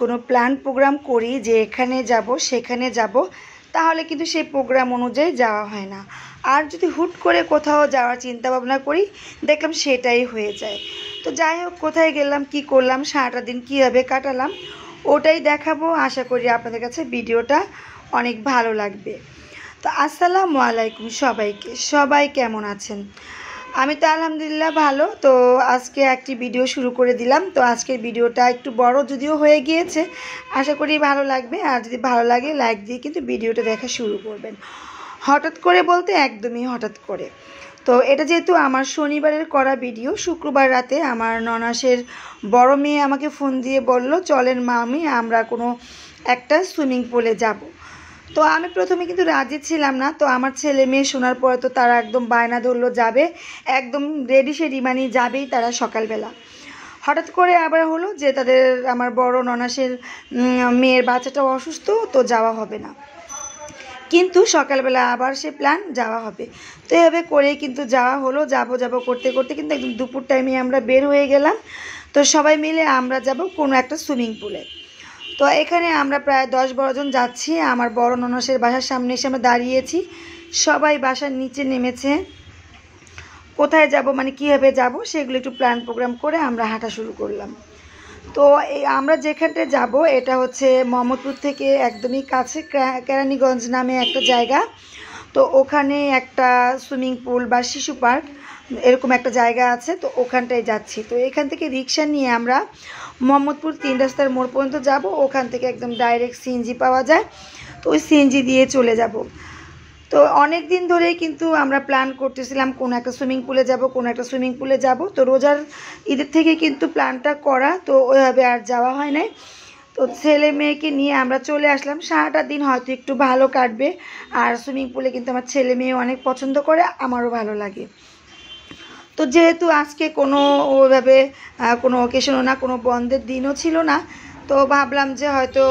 কোনো plan programme করি যে এখানে যাব সেখানে যাব, তাহলে কিন্তু সেই প্রোগ্রাম অনুযায়ী যাওয়া হয় না। আর যদি হুট করে কোথাও যাওয়ার চিন্তা ভাবনা করি, দেখলাম সেটাই হয়ে যায়। তো যাই হোক, কোথায় গেলাম, কি করলাম, সারাটা দিন কীভাবে কাটালাম, ওটাই দেখাবো। আশা করি আপনাদের কাছে ভিডিওটা অনেক ভালো লাগবে। তো আসসালামু আলাইকুম সবাইকে, সবাই কেমন আছেন? আমি তো আলহামদুলিল্লাহ ভালো। তো আজকে একটি ভিডিও শুরু করে দিলাম। তো আজকের ভিডিওটা একটু বড় যদিও হয়ে গিয়েছে, আশা করি ভালো লাগবে। আর যদি ভালো লাগে লাইক দিয়ে কিন্তু ভিডিওটা দেখা শুরু করবেন। হঠাৎ করে বলতে একদমই হঠাৎ করে। তো এটা যেহেতু আমার শনিবারের করা ভিডিও, শুক্রবার রাতে আমার ননাসের বড় মেয়ে আমাকে ফোন দিয়ে বলল, চলেন মামি আমরা কোনো একটা সুইমিং পুলে যাব। তো আমি প্রথমে কিন্তু রাজি ছিলাম না। তো আমার ছেলে মেয়ে শোনার পরে তো তারা একদম বায়না ধরলো যাবে, একদম রেডি সেডি মানে যাবেই তারা সকালবেলা। হঠাৎ করে আবার হলো যে তাদের আমার বড় ননাসের মেয়ের বাচ্চাটা অসুস্থ, তো যাওয়া হবে না, কিন্তু সকালবেলা আবার সে প্ল্যান যাওয়া হবে। তো এভাবে করেই কিন্তু যাওয়া হলো। যাব করতে করতে কিন্তু একদম দুপুর টাইমে আমরা বের হয়ে গেলাম। তো সবাই মিলে আমরা যাব কোনো একটা সুইমিং পুলে। তো এখানে আমরা প্রায় 10-12 জন যাচ্ছি। আমার বড় ননাসের বাসার সামনে এসে আমরা দাঁড়িয়েছি, সবাই বাসার নিচে নেমেছে। কোথায় যাব মানে কীভাবে যাব সেগুলো একটু প্ল্যান প্রোগ্রাম করে আমরা হাঁটা শুরু করলাম। তো আমরা যেখানটায় যাব এটা হচ্ছে মোহাম্মদপুর থেকে একদমই কাছে, কেরানীগঞ্জ নামে একটা জায়গা। তো ওখানে একটা সুইমিং পুল বা শিশু পার্ক এরকম একটা জায়গা আছে, তো ওখানটায় যাচ্ছি। তো এখান থেকে রিক্সা নিয়ে আমরা মোহাম্মদপুর 3 রাস্তার মোড় পর্যন্ত যাব। ওখান থেকে একদম ডাইরেক্ট সিএনজি পাওয়া যায়, তো ওই সিএনজি দিয়ে চলে যাব। তো অনেক দিন ধরেই কিন্তু আমরা প্ল্যান করতেছিলাম কোনো একটা সুইমিং পুলে যাব। তো রোজার ঈদের থেকে কিন্তু প্ল্যানটা করা, তো ওইভাবে আর যাওয়া হয় নাই। তো ছেলে মেয়েকে নিয়ে আমরা চলে আসলাম। সারাটা দিন হয়তো একটু ভালো কাটবে। আর সুইমিং পুলে কিন্তু আমার ছেলে মেয়ে অনেক পছন্দ করে, আমারও ভালো লাগে। তো যেহেতু আজকে কোনো ওইভাবে কোনো অকেশনও না, কোনো বন্ধের দিনও ছিল না, তো ভাবলাম যে হয়তো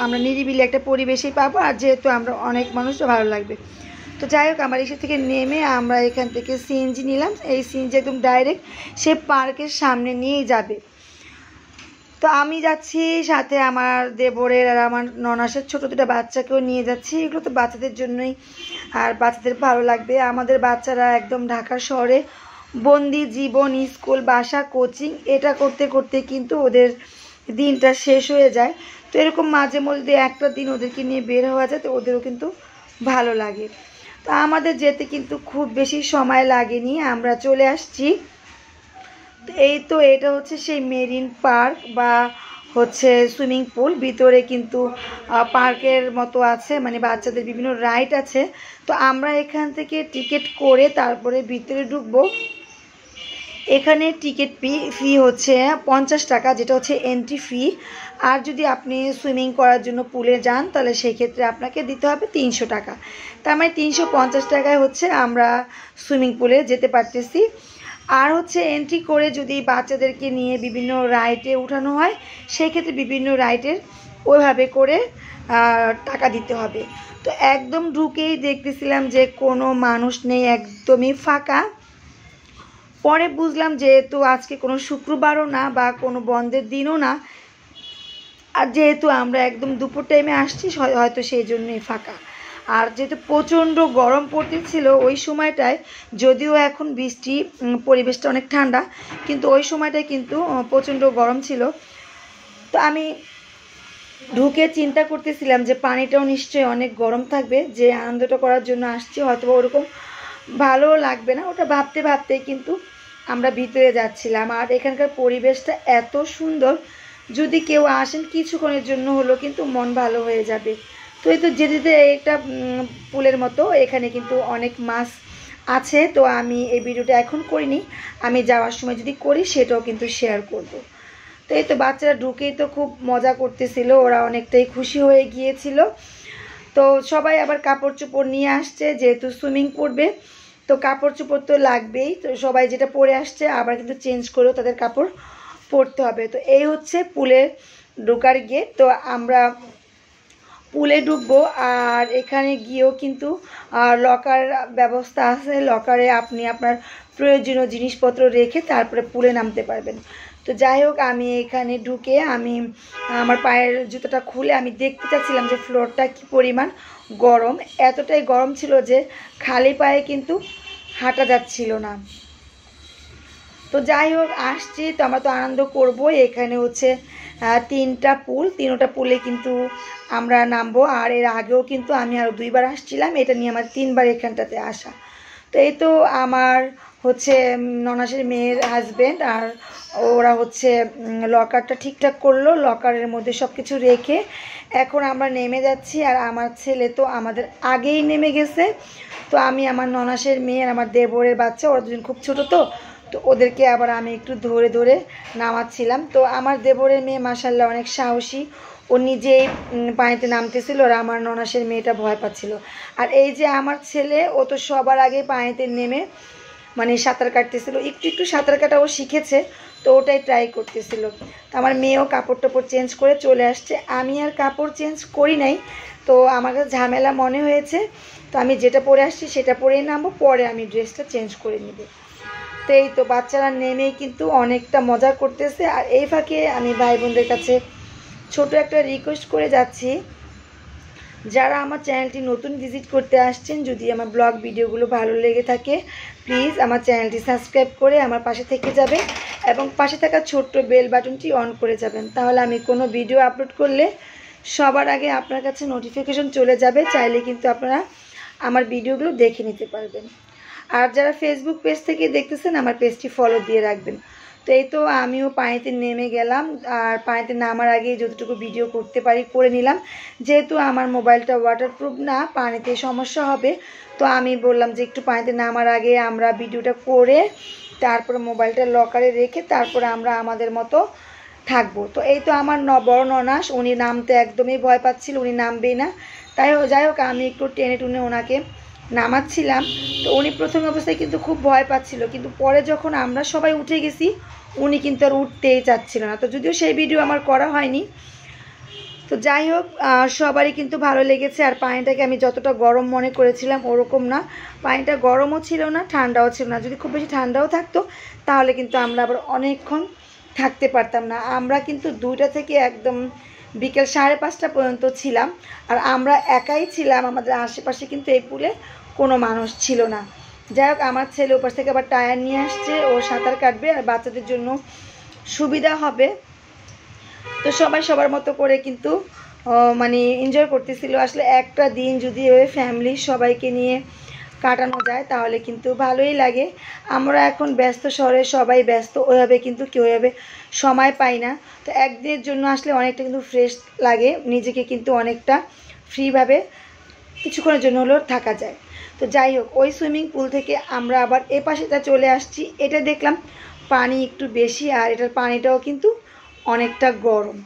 আমরা নিরিবিলি একটা পরিবেশেই পাবো, আর যেহেতু আমরা অনেক মানুষও ভালো লাগবে। তো যাই হোক, আমার রিক্সা থেকে নেমে আমরা এখান থেকে সিএনজি নিলাম। এই সিএনজি একদম ডাইরেক্ট সে পার্কের সামনে নিয়েই যাবে। তো আমি যাচ্ছি, সাথে আমার দেবরের আর আমার ননাসের ছোটো দুটো বাচ্চাকেও নিয়ে যাচ্ছি। এগুলো তো বাচ্চাদের জন্যই, আর বাচ্চাদের ভালো লাগবে। আমাদের বাচ্চারা একদম ঢাকা শহরে বন্দি জীবন, স্কুল, বাসা, কোচিং এটা করতে করতে কিন্তু ওদের দিনটা শেষ হয়ে যায়। তো এরকম মাঝে মধ্যে একটা দিন ওদেরকে নিয়ে বের হওয়া যায়, তো ওদেরও কিন্তু ভালো লাগে। তো আমাদের যেতে কিন্তু খুব বেশি সময় লাগেনি, আমরা চলে আসছি। তো এটা হচ্ছে সেই মেরিন পার্ক বা হচ্ছে সুইমিং পুল। ভিতরে কিন্তু পার্কের মতো আছে, মানে বাচ্চাদের বিভিন্ন রাইড আছে। তো আমরা এখান থেকে টিকিট করে তারপরে ভিতরে ঢুকবো। এখানে টিকিট ফি হচ্ছে 50 টাকা, যেটা হচ্ছে এন্ট্রি ফি। আর যদি আপনি সুইমিং করার জন্য পুলে যান তাহলে সেই ক্ষেত্রে আপনাকে দিতে হবে 300 টাকা। তার মানে 350 টাকায় হচ্ছে আমরা সুইমিং পুলে যেতে পারতেছি। আর হচ্ছে এন্ট্রি করে যদি বাচ্চাদেরকে নিয়ে বিভিন্ন রাইডে উঠানো হয়, সেই ক্ষেত্রে বিভিন্ন রাইডের ওইভাবে করে টাকা দিতে হবে। তো একদম ঢুকেই দেখতেছিলাম যে কোনো মানুষ নেই, একদমই ফাঁকা। পরে বুঝলাম যেহেতু আজকে কোনো শুক্রবারও না বা কোনো বন্ধের দিনও না, আর যেহেতু আমরা একদম দুপুর টাইমে আসছি হয়তো সেই জন্যই ফাঁকা। আর যেহেতু প্রচণ্ড গরম পড়তেছিল ওই সময়টায়, যদিও এখন বৃষ্টি, পরিবেশটা অনেক ঠান্ডা, কিন্তু ওই সময়টায় কিন্তু প্রচণ্ড গরম ছিল। তো আমি ঢুকে চিন্তা করতেছিলাম যে পানিটাও নিশ্চয়ই অনেক গরম থাকবে, যে আনন্দটা করার জন্য আসছি হয়তো ওরকম ভালো লাগবে না, ওটা ভাবতে ভাবতেই কিন্তু আমরা ভিতরে যাচ্ছিলাম। আর এখানকার পরিবেশটা এত সুন্দর, যদি কেউ আসেন কিছুক্ষণের জন্য হলো কিন্তু মন ভালো হয়ে যাবে। তো এই তো যেতে একটা পুলের মতো, এখানে কিন্তু অনেক মাছ আছে। তো আমি এই ভিডিওটা এখন করিনি, আমি যাওয়ার সময় যদি করি সেটাও কিন্তু শেয়ার করব। তো এই তো বাচ্চারা ঢুকেই তো খুব মজা করতেছিল, ওরা অনেকটাই খুশি হয়ে গিয়েছিল। তো সবাই আবার কাপড় চোপড় নিয়ে আসছে, যেহেতু সুইমিং করবে তো কাপড় চোপড় তো লাগবেই। তো সবাই যেটা পরে আসছে আবার কিন্তু চেঞ্জ করেও তাদের কাপড় পরতে হবে। তো এই হচ্ছে পুলে ঢোকার গেট। তো আমরা পুলে ঢুকবো, আর এখানে গিয়েও কিন্তু লকার ব্যবস্থা আছে। লকারে আপনি আপনার প্রয়োজনীয় জিনিসপত্র রেখে তারপরে পুলে নামতে পারবেন। তো যাই হোক আমি এখানে ঢুকে আমি আমার পায়ের জুতোটা খুলে আমি দেখতে চাচ্ছিলাম যে ফ্লোরটা কী পরিমাণ গরম। এতটাই গরম ছিল যে খালি পায়ে কিন্তু হাঁটা যাচ্ছিল না। তো যাই হোক আসছি, তো আমরা তো আনন্দ করবো। এখানে হচ্ছে 3টা পুল, 3টা পুলে কিন্তু আমরা নামবো। আর এর আগেও কিন্তু আমি আরও 2বার আসছিলাম, এটা নিয়ে আমার 3বার এখানটাতে আসা। তো এই তো আমার হচ্ছে ননাসের মেয়ের হাজব্যান্ড আর ওরা হচ্ছে লকারটা ঠিকঠাক করলো, লকারের মধ্যে সব কিছু রেখে এখন আমরা নেমে যাচ্ছি। আর আমার ছেলে তো আমাদের আগেই নেমে গেছে। তো আমি আমার ননাসের মেয়ে আর আমার দেবরের বাচ্চা, ওরা দুজন খুব ছোটো, তো ওদেরকে আবার আমি একটু ধরে ধরে নামাচ্ছিলাম। তো আমার দেবরের মেয়ে মাশাআল্লাহ অনেক সাহসী, ও নিজেই পানিতে নামতেছিল আর আমার ননাসের মেয়েটা ভয় পাচ্ছিল। আর এই যে আমার ছেলে, ও তো সবার আগে পানিতে নেমে মানে সাঁতার কাটতেছিল, একটু একটু সাঁতার কাটা ও শিখেছে, তো ওটাই ট্রাই করতেছিল। তো আমার মেয়েও কাপড় টাপড় চেঞ্জ করে চলে আসছে, আমি আর কাপড় চেঞ্জ করি নাই। তো আমার কাছে ঝামেলা মনে হয়েছে, তো আমি যেটা পরে আসছি সেটা পরেই নামবো, পরে আমি ড্রেসটা চেঞ্জ করে নেব। তো এই তো বাচ্চারা নেমেই কিন্তু অনেকটা মজা করতেছে। আর এই ফাঁকে আমি ভাই বোনদের কাছে ছোট একটা রিকোয়েস্ট করে যাচ্ছি, যারা আমার চ্যানেলটি নতুন ভিজিট করতে আসছেন, যদি আমার ব্লগ ভিডিওগুলো ভালো লেগে থাকে প্লিজ আমার চ্যানেলটি সাবস্ক্রাইব করে আমার পাশে থেকে যাবেন এবং পাশে থাকা ছোট্ট বেল বাটনটি অন করে যাবেন। তাহলে আমি কোনো ভিডিও আপলোড করলে সবার আগে আপনার কাছে নোটিফিকেশন চলে যাবে, চাইলে কিন্তু আপনারা আমার ভিডিওগুলো দেখে নিতে পারবেন। আর যারা ফেসবুক পেজ থেকে দেখতেছেন আমার পেজটি ফলো দিয়ে রাখবেন। তো এই তো আমিও পানিতে নেমে গেলাম, আর পানিতে নামার আগে যতটুকু ভিডিও করতে পারি করে নিলাম। যেহেতু আমার মোবাইলটা ওয়াটারপ্রুফ না, পানিতে সমস্যা হবে, তো আমি বললাম যে একটু পানিতে নামার আগে আমরা ভিডিওটা করে তারপরে মোবাইলটা লকারে রেখে তারপরে আমরা আমাদের মতো থাকবো। তো এই তো আমার বড় ননাস, উনি নামতে একদমই ভয় পাচ্ছিল, উনি নামবেই না। যাই হোক আমি একটু টেনে টুনে ওনাকে নামাচ্ছিলাম। তো উনি প্রথম অবস্থায় কিন্তু খুব ভয় পাচ্ছিল, কিন্তু পরে যখন আমরা সবাই উঠে গেছি উনি কিন্তু আর উঠতেই চাচ্ছিল না। তো যদিও সেই ভিডিও আমার করা হয়নি। তো যাই হোক সবারই কিন্তু ভালো লেগেছে। আর পানিটাকে আমি যতটা গরম মনে করেছিলাম ওরকম না, পানিটা গরমও ছিল না ঠান্ডাও ছিল না। যদি খুব বেশি ঠান্ডাও থাকতো তাহলে কিন্তু আমরা আবার অনেকক্ষণ থাকতে পারতাম না। আমরা কিন্তু 2টা থেকে একদম বিকেল 5:30 পর্যন্ত ছিলাম, আর আমরা একাই ছিলাম, আমাদের আশেপাশে কিন্তু এই পুলে কোনো মানুষ ছিল না। যাই হোক আমার ছেলে ওপাশ থেকে আবার টায়ার নিয়ে আসছে, ও সাঁতার কাটবে আর বাচ্চাদের জন্য সুবিধা হবে। তো সবাই সবার মতো করে কিন্তু মানে এনজয় করতেছিল। আসলে একটা দিন যদি ওই ফ্যামিলির সবাইকে নিয়ে কাটানো যায় তাহলে কিন্তু ভালোই লাগে। আমরা এখন ব্যস্ত শহরে সবাই ব্যস্ত, ওইভাবে কিন্তু কেউ ওইভাবে সময় পাই না। তো একদিনের জন্য আসলে অনেকটা কিন্তু ফ্রেশ লাগে, নিজেকে কিন্তু অনেকটা ফ্রিভাবে কিছুক্ষণের জন্য হলেও থাকা যায়। তো যাই হোক ওই সুইমিং পুল থেকে আমরা আবার এ পাশেটা চলে আসছি। এটা দেখলাম পানি একটু বেশি, আর এটার পানিটাও কিন্তু অনেকটা গরম।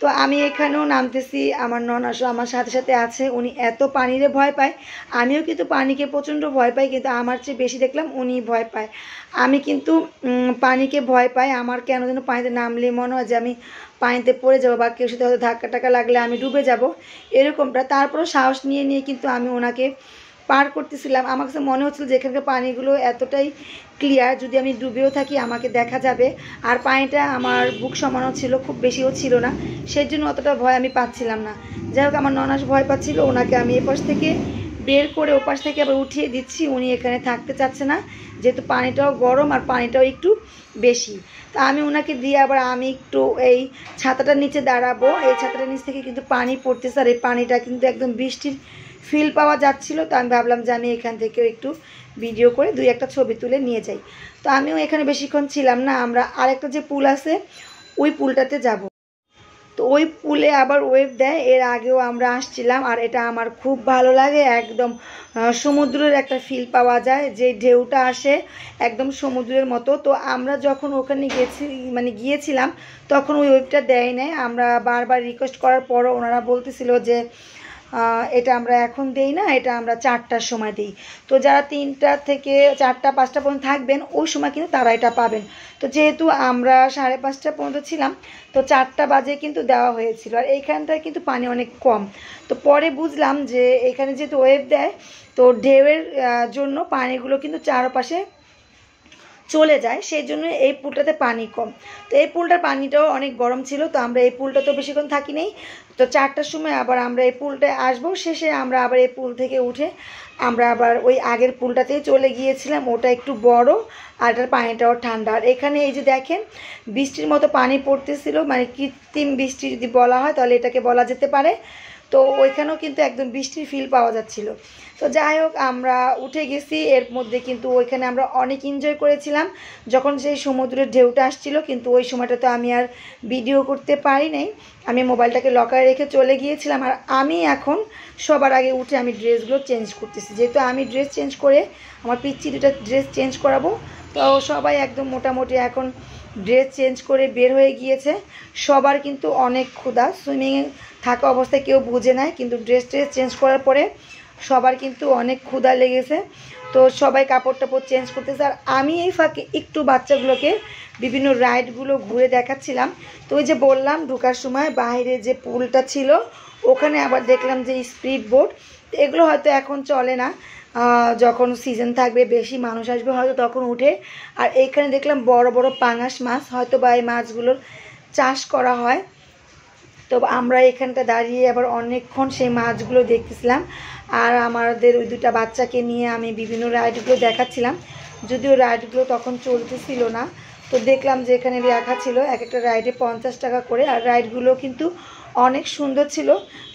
তো আমি এখানেও নামতেছি, আমার ননাসও আমার সাথে সাথে আছে। উনি এত পানিরে ভয় পায়, আমিও কিন্তু পানিকে প্রচণ্ড ভয় পাই, কিন্তু আমার চেয়ে বেশি দেখলাম উনি ভয় পায়। আমি কিন্তু পানিকে ভয় পাই, আমার কেন যেন পানিতে নামলে মনে হয় যে আমি পানিতে পড়ে যাবো বা কেউ সাথে হয়তো ধাক্কা টাক্কা লাগলে আমি ডুবে যাব, এরকমটা। তারপরও সাহস নিয়ে নিয়ে কিন্তু আমি ওনাকে পার করতেছিলাম। আমার কাছে মনে হচ্ছিল যে এখানকার পানিগুলো এতটাই ক্লিয়ার, যদি আমি ডুবেও থাকি আমাকে দেখা যাবে। আর পানিটা আমার বুক সমানও ছিল, খুব বেশিও ছিল না, সেই জন্য অতটা ভয় আমি পাচ্ছিলাম না। যাই হোক আমার ননাস ভয় পাচ্ছিল, ওনাকে আমি এপাশ থেকে বের করে ওপাশ থেকে আবার উঠিয়ে দিচ্ছি। উনি এখানে থাকতে চাচ্ছে না, যেহেতু পানিটাও গরম আর পানিটাও একটু বেশি। তা আমি ওনাকে দিয়ে আবার আমি একটু এই ছাতাটার নিচে দাঁড়াবো। এই ছাতাটার নিচ থেকে কিন্তু পানি পড়তেছে, আর এই পানিটা কিন্তু একদম বৃষ্টির ফিল পাওয়া যাচ্ছিল। তো আমি ভাবলাম যে আমি এখান থেকেও একটু ভিডিও করে 2-1টা ছবি তুলে নিয়ে যাই। তো আমিও এখানে বেশিক্ষণ ছিলাম না, আমরা আরেকটা যে পুল আছে ওই পুলটাতে যাব। তো ওই পুলে আবার ওয়েভ দেয়, এর আগেও আমরা আসছিলাম, আর এটা আমার খুব ভালো লাগে। একদম সমুদ্রের একটা ফিল পাওয়া যায়, যে ঢেউটা আসে একদম সমুদ্রের মতো। তো আমরা যখন ওখানে গিয়েছিলাম তখন ওই ওয়েভটা দেয় নাই। আমরা বারবার রিকোয়েস্ট করার পরও ওনারা বলতেছিল যে এটা আমরা এখন দেই না, এটা আমরা 4টার সময় দিই। তো যারা 3টা থেকে 4টা 5টা পর্যন্ত থাকবেন ওই সময় কিন্তু তারা এটা পাবেন। তো যেহেতু আমরা 5:30 পর্যন্ত ছিলাম, তো 4টা বাজে কিন্তু দেওয়া হয়েছিল। আর এইখানটায় কিন্তু পানি অনেক কম। তো পরে বুঝলাম যে এখানে যেহেতু ওয়েভ দেয়, তো ঢেউয়ের জন্য পানিগুলো কিন্তু চারপাশে চলে যায়, সেই জন্য এই পুলটাতে পানি কম। তো এই পুলটার পানিটাও অনেক গরম ছিল, তো আমরা এই পুলটা তো বেশিক্ষণ থাকি নেই, তো 4টার সময় আবার আমরা এই পুলটায় আসবো। শেষে আমরা আবার এই পুল থেকে উঠে আমরা আবার ওই আগের পুলটাতেই চলে গিয়েছিলাম, ওটা একটু বড় আর এটার পানিটাও ঠান্ডা। আর এখানে এই যে দেখেন বৃষ্টির মতো পানি পড়তেছিল, মানে কৃত্রিম বৃষ্টি যদি বলা হয় তাহলে এটাকে বলা যেতে পারে। তো ওইখানেও কিন্তু একদম বৃষ্টির ফিল পাওয়া যাচ্ছিল। তো যাই হোক আমরা উঠে গেছি, এর মধ্যে কিন্তু ওইখানে আমরা অনেক এনজয় করেছিলাম যখন সেই সমুদ্রের ঢেউটা আসছিল, কিন্তু ওই সময়টা তো আমি আর ভিডিও করতে পারি নাই, আমি মোবাইলটাকে লকারে রেখে চলে গিয়েছিলাম। আর আমি এখন সবার আগে উঠে আমি ড্রেসগুলো চেঞ্জ করতেছি, যেহেতু আমি ড্রেস চেঞ্জ করে আমার পিচ্চি দুটা ড্রেস চেঞ্জ করাবো। তো সবাই একদম মোটামুটি এখন ড্রেস চেঞ্জ করে বের হয়ে গিয়েছে। সবার কিন্তু অনেক ক্ষুধা, সুইমিংয়ে থাকা অবস্থায় কেউ বুঝে নাই, কিন্তু ড্রেস চেঞ্জ করার পরে সবার কিন্তু অনেক ক্ষুধা লেগেছে। তো সবাই কাপড় টাপড় চেঞ্জ করতেছে, আর আমি এই ফাঁকে একটু বাচ্চাগুলোকে বিভিন্ন রাইডগুলো ঘুরে দেখাচ্ছিলাম। তো ওই যে বললাম ঢোকার সময় বাইরে যে পুলটা ছিল ওখানে আবার দেখলাম যে স্পিড বোট, এগুলো হয়তো এখন চলে না, যখন সিজন থাকবে বেশি মানুষ আসবে হয়তো তখন উঠে। আর এইখানে দেখলাম বড় বড় পাঙাশ মাছ, হয়তো বা এই মাছগুলোর চাষ করা হয়। তো আমরা এখানটা দাঁড়িয়ে আবার অনেকক্ষণ সেই মাছগুলো দেখতেছিলাম, আর আমাদের ওই দুটা বাচ্চাকে নিয়ে আমি বিভিন্ন রাইডগুলো দেখাচ্ছিলাম, যদিও রাইডগুলো তখন চলতেছিল না। তো দেখলাম যে এখানে লেখা ছিল এক একটা রাইডে 50 টাকা করে, আর রাইডগুলো কিন্তু অনেক সুন্দর ছিল।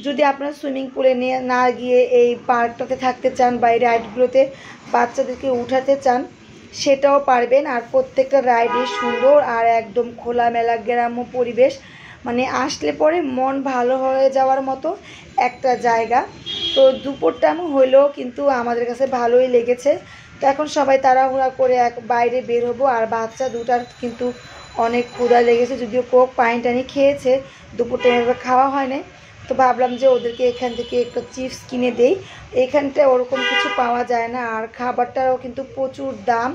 যদি আপনারা সুইমিং পুলে নিয়ে না গিয়ে এই পার্কটাতে থাকতে চান বা এই রাইডগুলোতে বাচ্চাদেরকে উঠাতে চান সেটাও পারবেন। আর প্রত্যেকটা রাইডই সুন্দর আর একদম খোলামেলা গ্রাম্য পরিবেশ, মানে আসলে পরে মন ভালো হয়ে যাওয়ার মতো একটা জায়গা। তো দুপুর টাইম হইলেও কিন্তু আমাদের কাছে ভালোই লেগেছে। তো এখন সবাই তাড়াহুড়া করে বাইরে বের হবো, আর বাচ্চা দুটার কিন্তু অনেক ক্ষুধা লেগেছে, যদিও কোক পানি টানি খেয়েছে, দুপুর টাইমে খাওয়া হয় না। তো ভাবলাম যে ওদেরকে এখান থেকে একটা চিপস কিনে দেই, এখানটায় ওরকম কিছু পাওয়া যায় না, আর খাবারটারও কিন্তু প্রচুর দাম,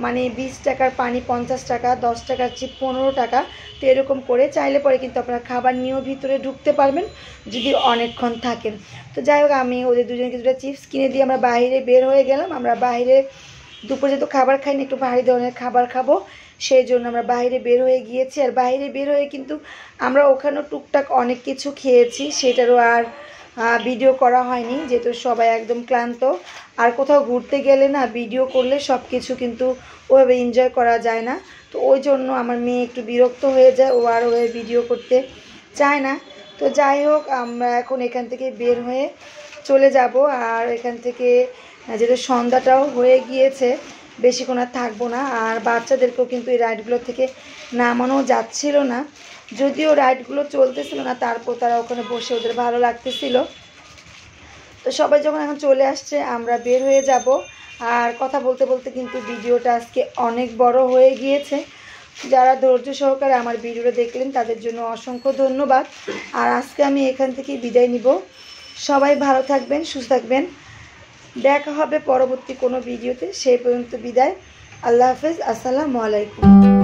মানে 20 টাকার পানি 50 টাকা, 10 টাকার চিপ 15 টাকা। তো এরকম করে চাইলে পরে কিন্তু আপনারা খাবার নিয়েও ভিতরে ঢুকতে পারবেন যদি অনেকক্ষণ থাকেন। তো যাই হোক আমি ওদের দুজনকে দুটো চিপস কিনে দিয়ে আমরা বাইরে বের হয়ে গেলাম। আমরা বাইরে দুপুরে যেহেতু খাবার খাইনি, একটু ভারী ধরনের খাবার খাবো, সেই জন্য আমরা বাইরে বের হয়ে গিয়েছি। আর বাইরে বের হয়ে কিন্তু আমরা ওখানেও টুকটাক অনেক কিছু খেয়েছি, সেটারও আর ভিডিও করা হয়নি, যেহেতু সবাই একদম ক্লান্ত। আর কোথাও ঘুরতে গেলে না ভিডিও করলে সব কিছু কিন্তু ওভাবে এনজয় করা যায় না, তো ওই জন্য আমার মেয়ে একটু বিরক্ত হয়ে যায়, ও আর ওভাবে ভিডিও করতে চায় না। তো যাই হোক আমরা এখন এখান থেকে বের হয়ে চলে যাব, আর এখান থেকে যেহেতু সন্ধ্যাটাও হয়ে গিয়েছে বেশিক্ষণ আর থাকবো না। আর বাচ্চাদেরকেও কিন্তু এই রাইডগুলো থেকে নামানো যাচ্ছিল না, যদিও রাইডগুলো চলতেছিল না, তারপর তারা ওখানে বসে ওদের ভালো লাগতেছিল। তো সবাই যখন এখন চলে আসছে আমরা বের হয়ে যাব। আর কথা বলতে বলতে কিন্তু ভিডিওটা আজকে অনেক বড় হয়ে গিয়েছে, যারা ধৈর্য সহকারে আমার ভিডিওটা দেখলেন তাদের জন্য অসংখ্য ধন্যবাদ। আর আজকে আমি এখান থেকে বিদায় নিব, সবাই ভালো থাকবেন, সুস্থ থাকবেন, দেখা হবে পরবর্তী কোনো ভিডিওতে, সেই পর্যন্ত বিদায়, আল্লাহ হাফেজ, আসসালামু আলাইকুম।